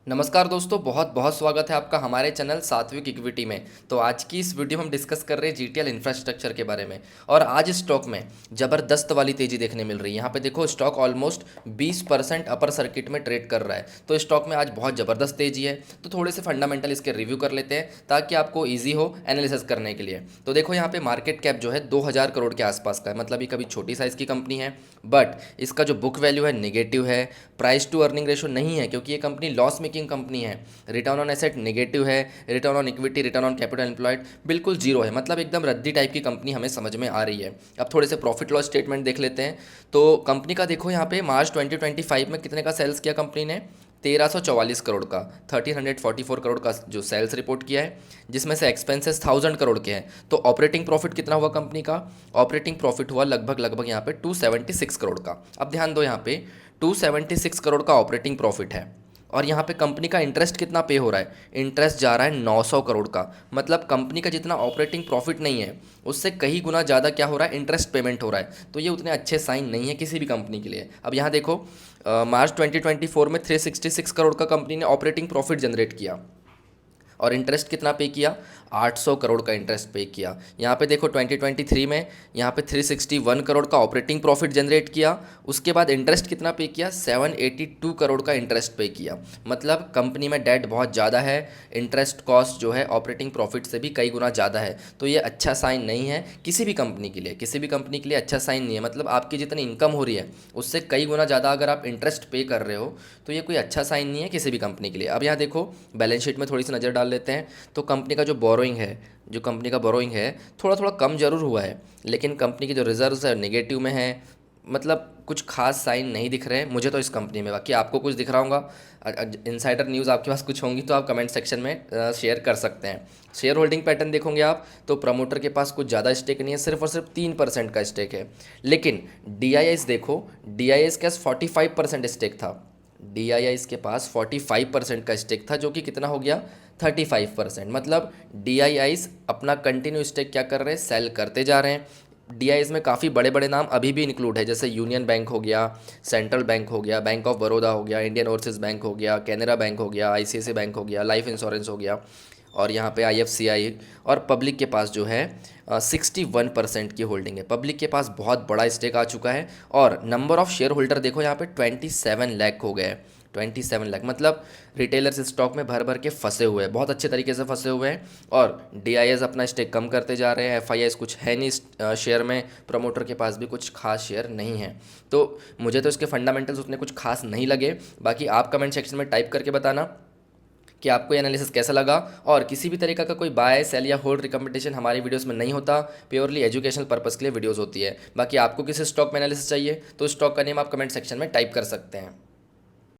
नमस्कार दोस्तों, बहुत बहुत स्वागत है आपका हमारे चैनल सात्विक इक्विटी में। तो आज की इस वीडियो में हम डिस्कस कर रहे हैं जीटीएल इंफ्रास्ट्रक्चर के बारे में। और आज स्टॉक में ज़बरदस्त वाली तेज़ी देखने मिल रही है। यहाँ पे देखो स्टॉक ऑलमोस्ट 20% अपर सर्किट में ट्रेड कर रहा है। तो स्टॉक में आज बहुत ज़बरदस्त तेज़ी है। तो थोड़े से फंडामेंटल इसके रिव्यू कर लेते हैं ताकि आपको ईजी हो एनालिसिस करने के लिए। तो देखो यहाँ पे मार्केट कैप जो है 2000 करोड़ के आसपास का है, मतलब ये कभी छोटी साइज़ की कंपनी है। बट इसका जो बुक वैल्यू है निगेटिव है, प्राइस टू अर्निंग रेशो नहीं है क्योंकि ये कंपनी लॉस मेकिंग कंपनी है। रिटर्न ऑन एसेट नेगेटिव है, return on equity, return on capital employed बिल्कुल जीरो है, मतलब एकदम रद्दी टाइप की कंपनी हमें समझ में आ रही है। अब थोड़े से प्रॉफिट लॉस स्टेटमेंट देख लेते हैं। तो कंपनी का देखो यहाँ पे मार्च 2025 में कितने का सेल्स किया कंपनी ने, 1344 करोड़ का, 1344 करोड़ का जो सेल्स रिपोर्ट किया है, जिसमें से एक्सपेंसेस 1000 करोड़ के हैं। तो ऑपरेटिंग प्रॉफिट कितना हुआ कंपनी का, ऑपरेटिंग प्रॉफिट हुआ लगभग लगभग यहाँ पे 276 करोड़ का। अब ध्यान दो, यहाँ पे 276 करोड़ का ऑपरेटिंग प्रॉफिट है और यहाँ पे कंपनी का इंटरेस्ट कितना पे हो रहा है, इंटरेस्ट जा रहा है 900 करोड़ का। मतलब कंपनी का जितना ऑपरेटिंग प्रॉफिट नहीं है उससे कई गुना ज़्यादा क्या हो रहा है, इंटरेस्ट पेमेंट हो रहा है। तो ये उतने अच्छे साइन नहीं है किसी भी कंपनी के लिए। अब यहाँ देखो मार्च 2024 में 366 करोड़ का कंपनी ने ऑपरेटिंग प्रॉफिट जनरेट किया और इंटरेस्ट कितना पे किया, 800 करोड़ का इंटरेस्ट पे किया। यहाँ पे देखो 2023 में यहाँ पे 361 करोड़ का ऑपरेटिंग प्रॉफिट जनरेट किया, उसके बाद इंटरेस्ट कितना पे किया, 782 करोड़ का इंटरेस्ट पे किया। मतलब कंपनी में डेट बहुत ज़्यादा है, इंटरेस्ट कॉस्ट जो है ऑपरेटिंग प्रॉफिट से भी कई गुना ज़्यादा है। तो ये अच्छा साइन नहीं है किसी भी कंपनी के लिए, किसी भी कंपनी के लिए अच्छा साइन नहीं है। मतलब आपकी जितनी इनकम हो रही है उससे कई गुना ज़्यादा अगर आप इंटरेस्ट पे कर रहे हो तो ये कोई अच्छा साइन नहीं है किसी भी कंपनी के लिए। अब यहाँ देखो बैलेंस शीट में थोड़ी सी नज़र डाल लेते हैं। तो कंपनी का जो बोरोइंग है, जो कंपनी का बोरोइंग है थोड़ा थोड़ा कम जरूर हुआ है, लेकिन कंपनी की जो रिजर्व्स है नेगेटिव में है। मतलब कुछ खास साइन नहीं दिख रहे हैं मुझे तो इस कंपनी में। बाकी आपको कुछ दिख रहा होगा, इनसाइडर न्यूज़ आपके पास कुछ होंगी तो आप कमेंट सेक्शन में शेयर कर सकते हैं। शेयर होल्डिंग पैटर्न देखोगे आप तो प्रमोटर के पास कुछ ज़्यादा स्टेक नहीं है, सिर्फ और सिर्फ 3% का स्टेक है। लेकिन DIS देखो, DIS के पास 45% स्टेक था। DIS के पास 45% का स्टेक था, जो कि कितना हो गया, 35%। मतलब DIS अपना कंटिन्यू स्टेक क्या कर रहे हैं, सेल करते जा रहे हैं। DIS में काफ़ी बड़े बड़े नाम अभी भी इंक्लूड है, जैसे यूनियन बैंक हो गया, सेंट्रल बैंक हो गया, बैंक ऑफ बड़ौदा हो गया, इंडियन ओवरसीज बैंक हो गया, कैनरा बैंक हो गया, ICICI बैंक हो गया, लाइफ इंश्योरेंस हो गया, और यहाँ पे IFCI। और पब्लिक के पास जो है 61% की होल्डिंग है। पब्लिक के पास बहुत बड़ा स्टेक आ चुका है। और नंबर ऑफ शेयर होल्डर देखो यहाँ पे 27 लाख हो गए, 27 लाख। मतलब रिटेलर्स स्टॉक में भर भर के फंसे हुए हैं, बहुत अच्छे तरीके से फंसे हुए हैं। और DIS अपना स्टेक कम करते जा रहे हैं, FIS कुछ है नहीं शेयर में, प्रमोटर के पास भी कुछ खास शेयर नहीं है। तो मुझे तो इसके फंडामेंटल्स उतने कुछ खास नहीं लगे। बाकी आप कमेंट सेक्शन में टाइप करके बताना कि आपको ये एनालिसिस कैसा लगा। और किसी भी तरीका का कोई बाय सेल या होल्ड रिकमेंडेशन हमारी वीडियोस में नहीं होता, प्योरली एजुकेशनल पर्पस के लिए वीडियोस होती है। बाकी आपको किसी स्टॉक में एनालिसिस चाहिए तो स्टॉक का नेम आप कमेंट सेक्शन में टाइप कर सकते हैं।